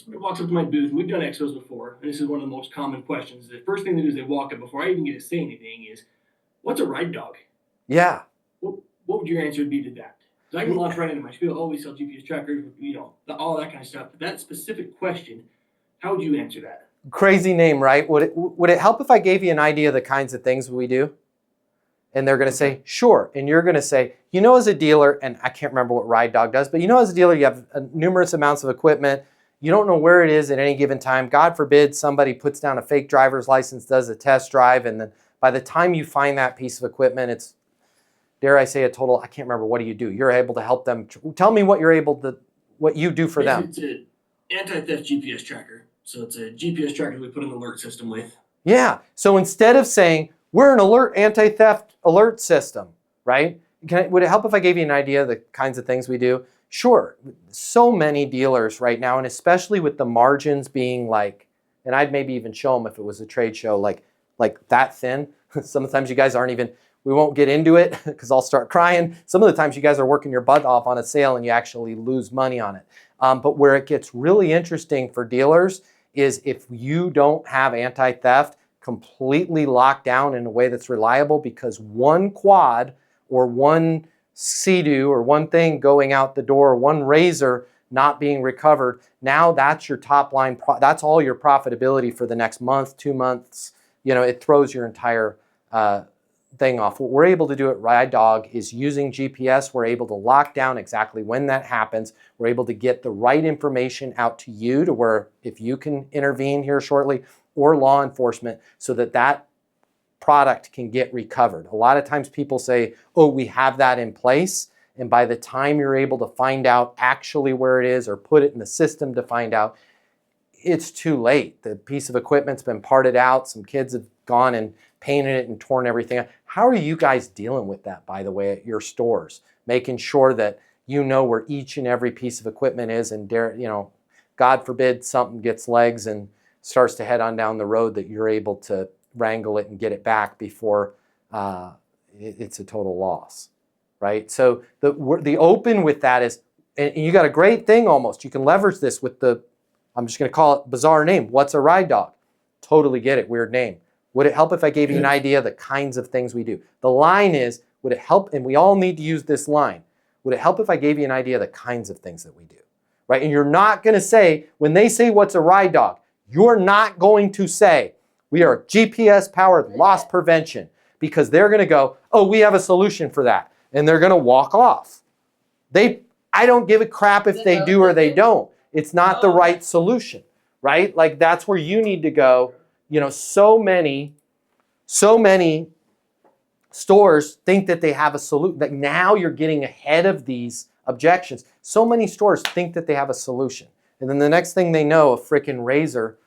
Somebody walks up to my booth, and we've done expos before, and this is one of the most common questions. The first thing they do is they walk up before I even get to say anything is, what's a ride dog? Yeah. What would your answer be to that? Because I can launch right into my spiel. Oh, we sell GPS trackers, all that kind of stuff. But that specific question, how would you answer that? Crazy name, right? Would it help if I gave you an idea of the kinds of things we do? And they're going to say, sure. And you're going to say, as a dealer, and I can't remember what Ride Dog does, but as a dealer, you have numerous amounts of equipment. You don't know where it is at any given time. God forbid somebody puts down a fake driver's license, does a test drive, and then by the time you find that piece of equipment, it's, dare I say, a total, I can't remember, what do? You're able to help them. Tell me what you do for them. It's an anti-theft GPS tracker. So it's a GPS tracker we put an alert system with. Yeah. So instead of saying, we're an anti-theft alert system, right? Would it help if I gave you an idea of the kinds of things we do? Sure. So many dealers right now, and especially with the margins being like, and I'd maybe even show them if it was a trade show, like that thin. Sometimes you guys aren't even, we won't get into it because I'll start crying. Some of the times you guys are working your butt off on a sale and you actually lose money on it. But where it gets really interesting for dealers is if you don't have anti-theft completely locked down in a way that's reliable, because one quad or one Sea-Doo or one thing going out the door, one razor not being recovered, now that's your top line, that's all your profitability for the next month, 2 months. It throws your entire thing off. What we're able to do at Ride Dog is using GPS, we're able to lock down exactly when that happens. We're able to get the right information out to you to where if you can intervene here shortly, or law enforcement, so that product can get recovered. A lot of times people say, oh, we have that in place. And by the time you're able to find out actually where it is or put it in the system to find out, it's too late. The piece of equipment's been parted out. Some kids have gone and painted it and torn everything out. How are you guys dealing with that, by the way, at your stores? Making sure that you know where each and every piece of equipment is, and God forbid something gets legs and starts to head on down the road, that you're able to wrangle it and get it back before it's a total loss, right? So the open with that is, and you got a great thing almost. You can leverage this with I'm just going to call it bizarre name. What's a Ride Dog? Totally get it. Weird name. Would it help if I gave you an idea of the kinds of things we do? The line is, would it help, and we all need to use this line, would it help if I gave you an idea of the kinds of things that we do, right? And you're not going to say, when they say what's a Ride Dog, you're not going to say, we are GPS-powered loss prevention, because they're going to go, oh, we have a solution for that. And they're going to walk off. I don't give a crap if they do or they don't. It's not the right solution, right? Like, that's where you need to go. So many stores think that they have a solution, that now you're getting ahead of these objections. So many stores think that they have a solution. And then the next thing they know, a freaking razor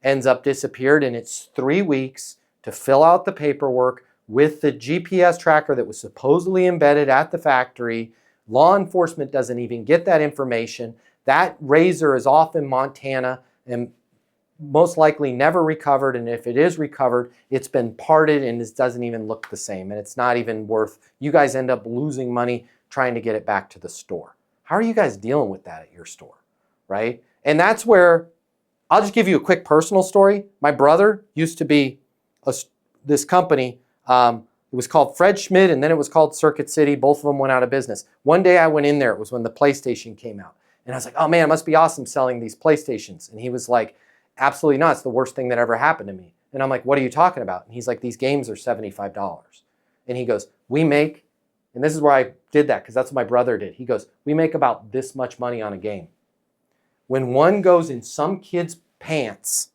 ends up disappeared, and it's 3 weeks to fill out the paperwork with the GPS tracker that was supposedly embedded at the factory. Law enforcement doesn't even get that information. That razor is off in Montana and most likely never recovered, and if it is recovered, it's been parted and it doesn't even look the same, and it's not even worth, you guys end up losing money trying to get it back to the store. How are you guys dealing with that at your store, right? And that's where, I'll just give you a quick personal story. My brother used to be this company, it was called Fred Schmidt, and then it was called Circuit City. Both of them went out of business. One day I went in there, it was when the PlayStation came out, and I was like, oh man, it must be awesome selling these PlayStations. And he was like, absolutely not. It's the worst thing that ever happened to me. And I'm like, what are you talking about? And he's like, these games are $75. And he goes, we make, and this is where I did that because that's what my brother did. He goes, we make about this much money on a game. When one goes in some kid's pants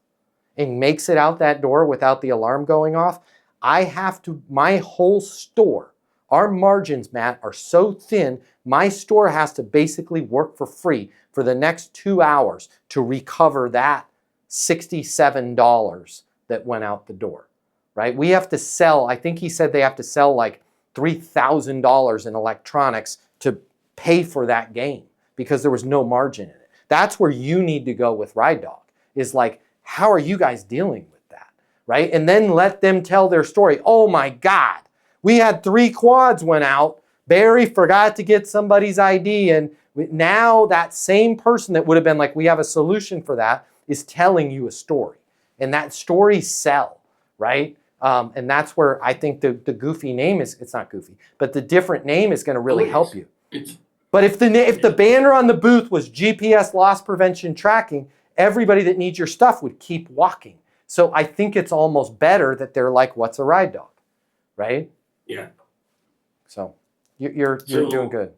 and makes it out that door without the alarm going off, I have to, my whole store, our margins, Matt, are so thin, my store has to basically work for free for the next 2 hours to recover that $67 that went out the door, right? We have to sell, I think he said they have to sell like $3,000 in electronics to pay for that game because there was no margin in it. That's where you need to go with Ride Dog, is like, how are you guys dealing with that, right? And then let them tell their story. Oh my God, we had 3 quads went out. Barry forgot to get somebody's ID and Now that same person that would have been like, we have a solution for that, is telling you a story. And that story sell, right? And that's where I think the goofy name is, it's not goofy, but the different name is going to really help you. But if the banner on the booth was GPS loss prevention tracking, everybody that needs your stuff would keep walking. So I think it's almost better that they're like, what's a ride dog, right? Yeah. So you're doing good.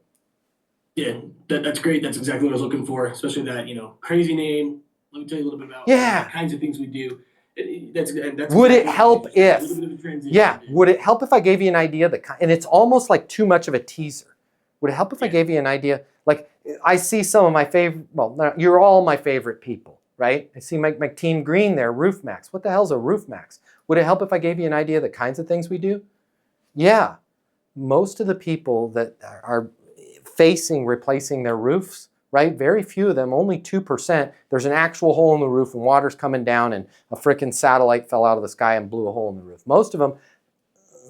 Yeah, that's great. That's exactly what I was looking for, especially that, crazy name. Let me tell you a little bit about the kinds of things we do. That's would it help if, a little bit of a transition. yeah, would it help if I gave you an idea and it's almost like too much of a teaser. Would it help if I gave you an idea? Like, I see some of my favorite, well, you're all my favorite people, right? I see my team green there, Roof Max. What the hell's a Roof Max? Would it help if I gave you an idea of the kinds of things we do? Yeah. Most of the people that are facing replacing their roofs, right? Very few of them, only 2%. There's an actual hole in the roof and water's coming down and a frickin' satellite fell out of the sky and blew a hole in the roof. Most of them,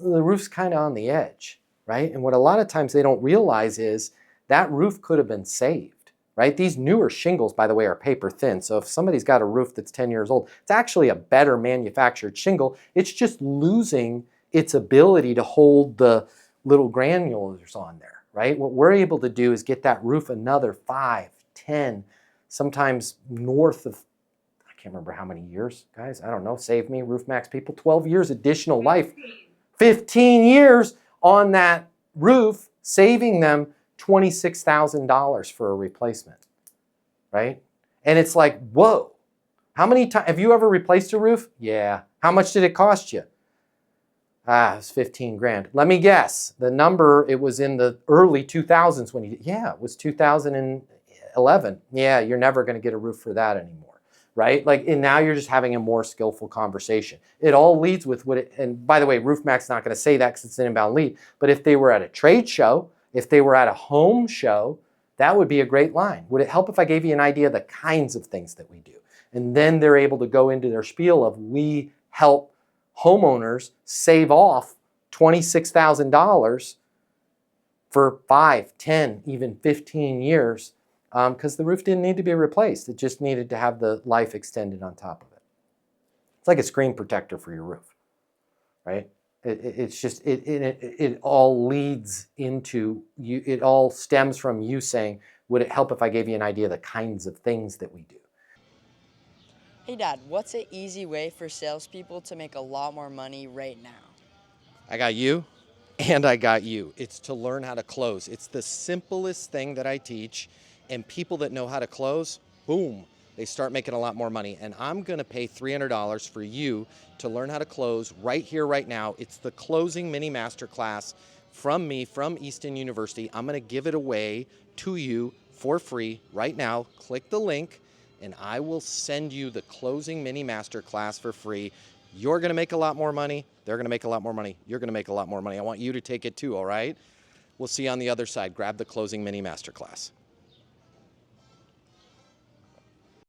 the roof's kind of on the edge, right? And what a lot of times they don't realize is that roof could have been saved, right? These newer shingles, by the way, are paper thin. So if somebody's got a roof that's 10 years old, it's actually a better manufactured shingle. It's just losing its ability to hold the little granules on there, right? What we're able to do is get that roof another 5, 10, sometimes north of, I can't remember how many years, guys. I don't know. Save me, Roof Max people. 12 years additional life. 15 years on that roof, saving them $26,000 for a replacement, right? And it's like, whoa. How many times, have you ever replaced a roof? Yeah. How much did it cost you? It was 15 grand. Let me guess. The number, it was in the early 2000s when you did. Yeah, it was 2011. Yeah, you're never going to get a roof for that anymore, right? Like, and now you're just having a more skillful conversation. It all leads with what it, and by the way, Roof Mac's not going to say that because it's an inbound lead, but if they were at a trade show, if they were at a home show, that would be a great line. Would it help if I gave you an idea of the kinds of things that we do? And then they're able to go into their spiel of, we help homeowners save off $26,000 for 5, 10, even 15 years because the roof didn't need to be replaced. It just needed to have the life extended on top of it. It's like a screen protector for your roof, right? It's just, it all leads into you. It all stems from you saying, would it help if I gave you an idea of the kinds of things that we do? Hey Dad, what's an easy way for salespeople to make a lot more money right now? I got you and I got you. It's to learn how to close. It's the simplest thing that I teach, and people that know how to close, boom, they start making a lot more money. And I'm gonna pay $300 for you to learn how to close right here, right now. It's the closing mini masterclass from me, from Easton University. I'm gonna give it away to you for free right now. Click the link and I will send you the closing mini masterclass for free. You're gonna make a lot more money. They're gonna make a lot more money. You're gonna make a lot more money. I want you to take it too, all right? We'll see you on the other side. Grab the closing mini masterclass.